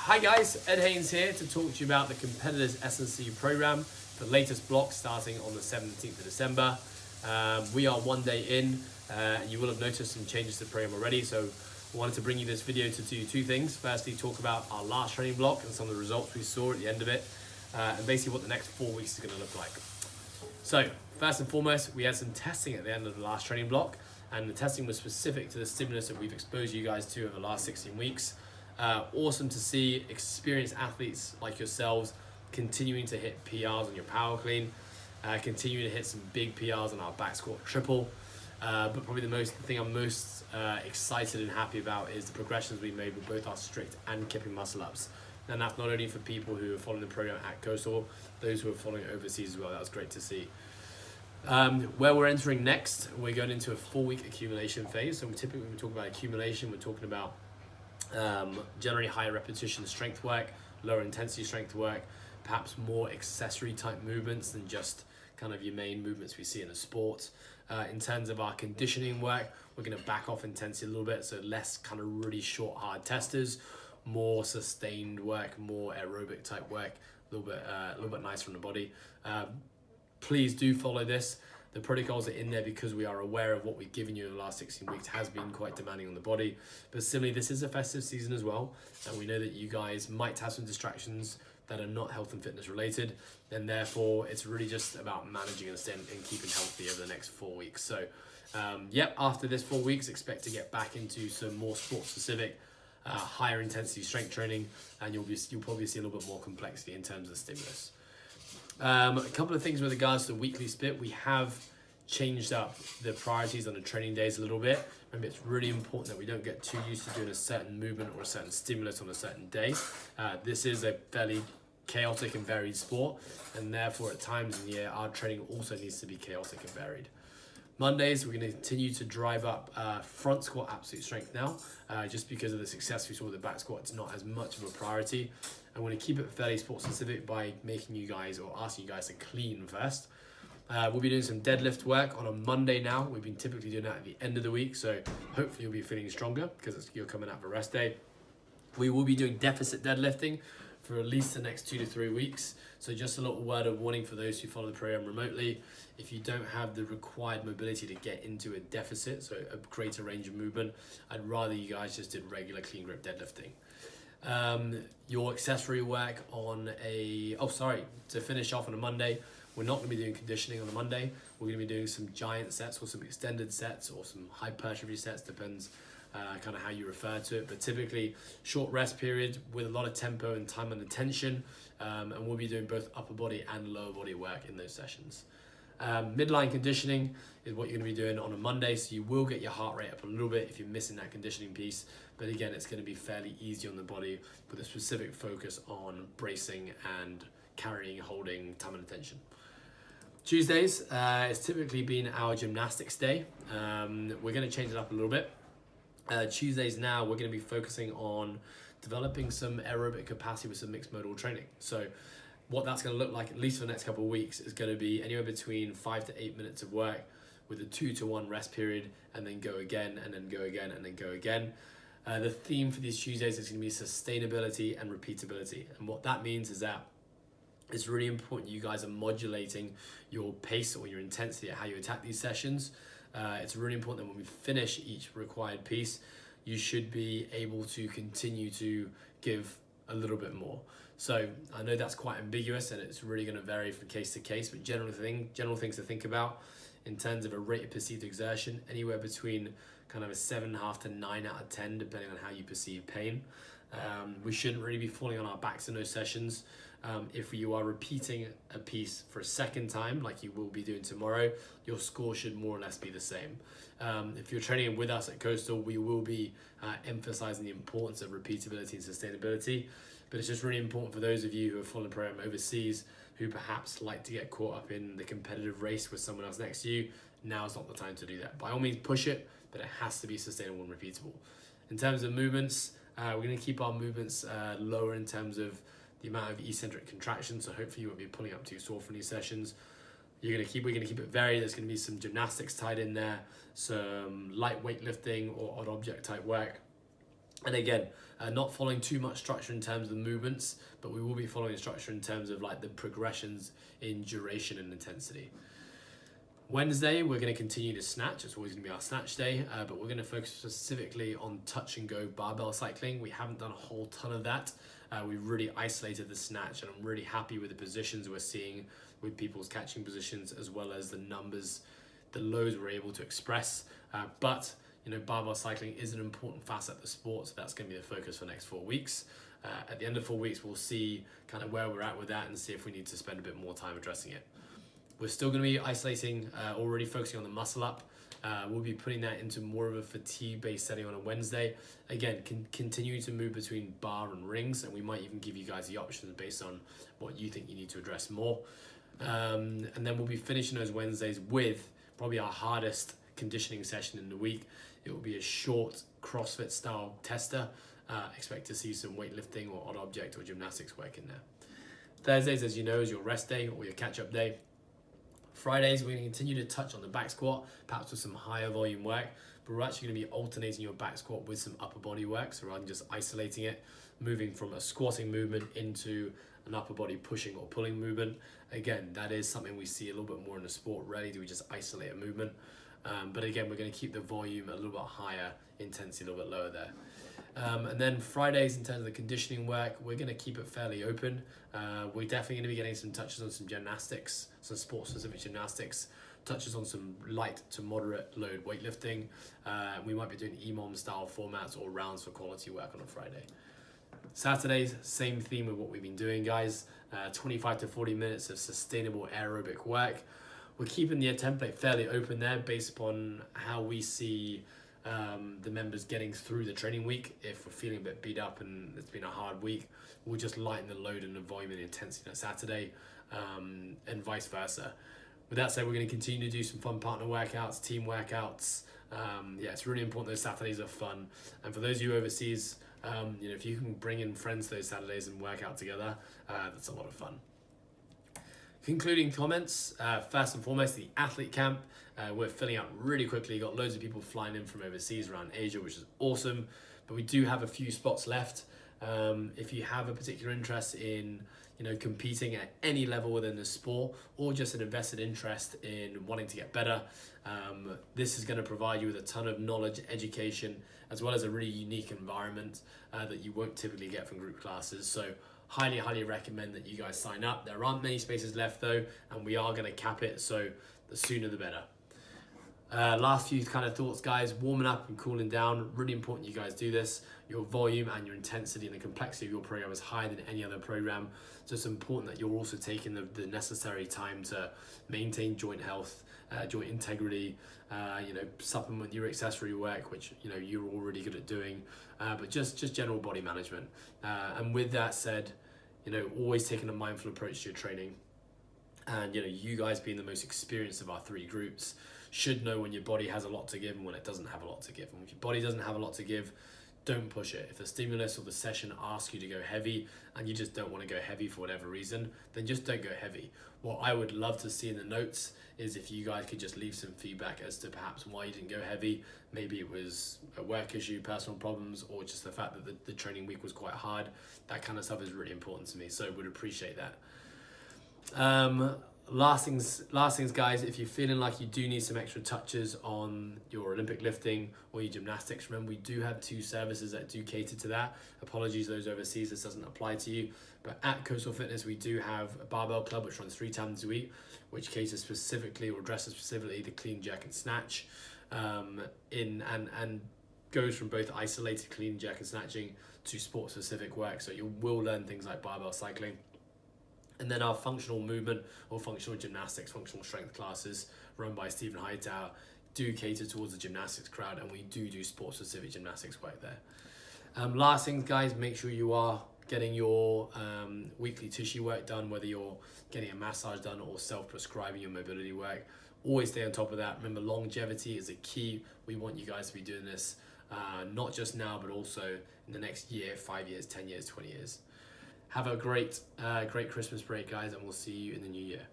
Hi guys, Ed Haynes here to talk to you about the Competitors S&C program, the latest block starting on the 17th of December. We are one day in, and you will have noticed some changes to the program already, so I wanted to bring you this video to do two things. Firstly, talk about our last training block and some of the results we saw at the end of it, and basically what the next 4 weeks is going to look like. So, first and foremost, we had some testing at the end of the last training block, and the testing was specific to the stimulus that we've exposed you guys to over the last 16 weeks. Awesome to see experienced athletes like yourselves continuing to hit PRs on your power clean, continuing to hit some big PRs on our back squat triple. But probably the thing I'm most excited and happy about is the progressions we made with both our strict and kipping muscle ups. And that's not only for people who are following the program at Coastal, those who are following it overseas as well. That was great to see. Where we're entering next, we're going into a 4-week accumulation phase. So typically when we talk about accumulation, we're talking about generally higher repetition strength work, lower intensity strength work, perhaps more accessory type movements than just kind of your main movements we see in a sport. In terms of our conditioning work, we're going to back off intensity a little bit, so less kind of really short hard testers, more sustained work, more aerobic type work, a little bit nicer on the body. Please do follow this. The protocols are in there because we are aware of what we've given you in the last 16 weeks has been quite demanding on the body. But similarly, this is a festive season as well, and we know that you guys might have some distractions that are not health and fitness related, and therefore it's really just about managing and keeping healthy over the next 4 weeks. So after this 4 weeks, expect to get back into some more sport specific, higher intensity strength training, and you'll probably see a little bit more complexity in terms of stimulus. A couple of things with regards to the weekly split. We have changed up the priorities on the training days a little bit. Remember, it's really important that we don't get too used to doing a certain movement or a certain stimulus on a certain day. This is a fairly chaotic and varied sport, and therefore at times in the year our training also needs to be chaotic and varied. Mondays, we're going to continue to drive up front squat absolute strength now, just because of the success we saw with the back squat. It's not as much of a priority. I'm going to keep it fairly sport specific by making you guys or asking you guys to clean first. We'll be doing some deadlift work on a Monday now. We've been typically doing that at the end of the week, so hopefully you'll be feeling stronger because you're coming out of a rest day. We will be doing deficit deadlifting for at least the next 2 to 3 weeks. So just a little word of warning for those who follow the program remotely. If you don't have the required mobility to get into a deficit, so a greater range of movement, I'd rather you guys just did regular clean grip deadlifting. Your accessory work on to finish off on a Monday, we're not going to be doing conditioning on a Monday. We're going to be doing some giant sets or some extended sets or some hypertrophy sets, depends kind of how you refer to it, but typically short rest period with a lot of tempo and time under tension, and we'll be doing both upper body and lower body work in those sessions. Midline conditioning is what you're going to be doing on a Monday, so you will get your heart rate up a little bit if you're missing that conditioning piece, but again, it's going to be fairly easy on the body with a specific focus on bracing and carrying, holding, time and tension. Tuesdays, it's typically been our gymnastics day. We're going to change it up a little bit. Tuesdays now, we're going to be focusing on developing some aerobic capacity with some mixed modal training. So what that's going to look like, at least for the next couple of weeks, is going to be anywhere between 5 to 8 minutes of work with a 2 to 1 rest period, and then go again, and then go again, and then go again. The theme for these Tuesdays is going to be sustainability and repeatability. And what that means is that it's really important you guys are modulating your pace or your intensity at how you attack these sessions. It's really important that when we finish each required piece, you should be able to continue to give a little bit more. So I know that's quite ambiguous and it's really going to vary from case to case, but general things to think about in terms of a rate of perceived exertion, anywhere between kind of a 7.5 to 9 out of 10, depending on how you perceive pain. We shouldn't really be falling on our backs in those sessions. If you are repeating a piece for a second time, like you will be doing tomorrow, your score should more or less be the same. If you're training with us at Coastal, we will be emphasizing the importance of repeatability and sustainability, but it's just really important for those of you who are following the program overseas, who perhaps like to get caught up in the competitive race with someone else next to you. Now's not the time to do that. By all means, push it, but it has to be sustainable and repeatable. In terms of movements, we're going to keep our movements lower in terms of the amount of eccentric contraction, so hopefully you won't be pulling up too sore from these sessions. We're going to keep it varied. There's going to be some gymnastics tied in there, some light weightlifting or odd object type work. And again, not following too much structure in terms of the movements, but we will be following structure in terms of like the progressions in duration and intensity. Wednesday, we're going to continue to snatch. It's always going to be our snatch day, but we're going to focus specifically on touch and go barbell cycling. We haven't done a whole ton of that. We've really isolated the snatch, and I'm really happy with the positions we're seeing with people's catching positions, as well as the numbers, the lows we're able to express. But barbell cycling is an important facet of the sport, so that's going to be the focus for the next 4 weeks. At the end of 4 weeks, we'll see kind of where we're at with that and see if we need to spend a bit more time addressing it. We're still going to be isolating, already focusing on the muscle up. We'll be putting that into more of a fatigue-based setting on a Wednesday. Again, continue to move between bar and rings, and we might even give you guys the options based on what you think you need to address more. And then we'll be finishing those Wednesdays with probably our hardest conditioning session in the week. It will be a short CrossFit style tester. Expect to see some weightlifting or odd object or gymnastics work in there. Thursdays, as you know, is your rest day or your catch-up day. Fridays, we're going to continue to touch on the back squat, perhaps with some higher volume work, but we're actually going to be alternating your back squat with some upper body work. So rather than just isolating it, moving from a squatting movement into an upper body pushing or pulling movement. Again, that is something we see a little bit more in the sport. Rarely do we just isolate a movement. But again, we're going to keep the volume a little bit higher, intensity a little bit lower there. And then Fridays, in terms of the conditioning work, we're going to keep it fairly open. We're definitely going to be getting some touches on some gymnastics, some sport-specific gymnastics, touches on some light to moderate load weightlifting. We might be doing EMOM style formats or rounds for quality work on a Friday. Saturdays, same theme with what we've been doing, guys. 25 to 40 minutes of sustainable aerobic work. We're keeping the template fairly open there based upon how we see the members getting through the training week. If we're feeling a bit beat up and it's been a hard week, we'll just lighten the load and the volume and the intensity on Saturday, and vice versa. With that said, we're going to continue to do some fun partner workouts, team workouts. It's really important those Saturdays are fun. And for those of you overseas, if you can bring in friends those Saturdays and work out together, that's a lot of fun. Concluding comments, first and foremost, the athlete camp. We're filling out really quickly. Got loads of people flying in from overseas around Asia, which is awesome. But we do have a few spots left. If you have a particular interest in competing at any level within the sport, or just an invested interest in wanting to get better, this is going to provide you with a ton of knowledge, education, as well as a really unique environment that you won't typically get from group classes. So highly recommend that you guys sign up. There aren't many spaces left though, and we are going to cap it, so the sooner the better. Last few kind of thoughts, guys. Warming up and cooling down, really important you guys do this. Your volume and your intensity and the complexity of your program is higher than any other program, so it's important that you're also taking the necessary time to maintain joint health, joint integrity, supplement your accessory work, which you're already good at doing, but just general body management. And with that said, always taking a mindful approach to your training. And you guys being the most experienced of our three groups should know when your body has a lot to give and when it doesn't have a lot to give. And if your body doesn't have a lot to give, don't push it. If the stimulus or the session asks you to go heavy and you just don't want to go heavy for whatever reason, then just don't go heavy. What I would love to see in the notes is if you guys could just leave some feedback as to perhaps why you didn't go heavy. Maybe it was a work issue, personal problems, or just the fact that the training week was quite hard. That kind of stuff is really important to me, so would appreciate that. Last things guys, if you're feeling like you do need some extra touches on your Olympic lifting or your gymnastics, remember we do have 2 services that do cater to that. Apologies those overseas, this doesn't apply to you, but at Coastal Fitness we do have a barbell club which runs 3 times a week, which caters specifically or addresses specifically the clean, jerk and snatch, and goes from both isolated clean, jerk and snatching to sport specific work, so you will learn things like barbell cycling. And then our functional movement or functional gymnastics, functional strength classes run by Stephen Hightower do cater towards the gymnastics crowd, and we do sport-specific gymnastics work there. Last things, guys, make sure you are getting your weekly tissue work done, whether you're getting a massage done or self-prescribing your mobility work. Always stay on top of that. Remember, longevity is a key. We want you guys to be doing this, not just now, but also in the next year, 5 years, 10 years, 20 years. Have a great Christmas break, guys, and we'll see you in the new year.